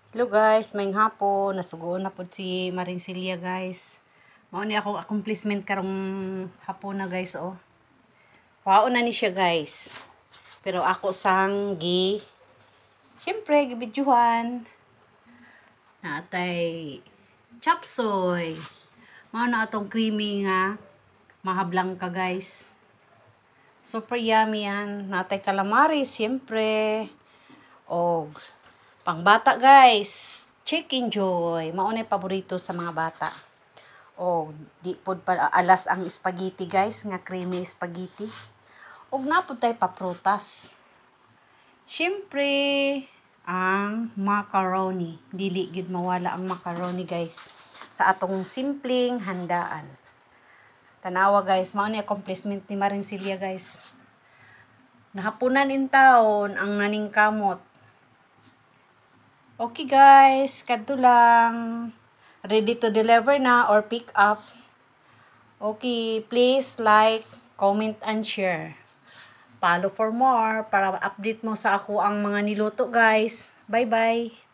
Hello guys, maayong hapon. Nasugoon na po si Maring Celia guys. Mao ni akong accomplishment karong hapon na guys oh. Kuhaon na ni siya guys. Pero ako sang syempre gibidyohan. Naatay chop suey. Mao na atong creamy nga mahablang ka guys. Super yummy yan. Naatay calamari syempre. Og pangbata guys, Chicken Joy. Maunay paborito sa mga bata. O, di pod pa alas ang spaghetti guys, nga creamy spaghetti. Og napod tay paprutas. Siyempre, ang macaroni. Dili gid mawala ang macaroni guys sa atong simpleng handaan. Tanawa guys, maunay accomplishment ni Maring Celia guys. Nahapunan in taon ang naningkamot. Okay guys, kadto lang. Ready to deliver na or pick up. Okay, please like, comment, and share. Follow for more para update mo sa ako ang mga niluto guys. Bye-bye.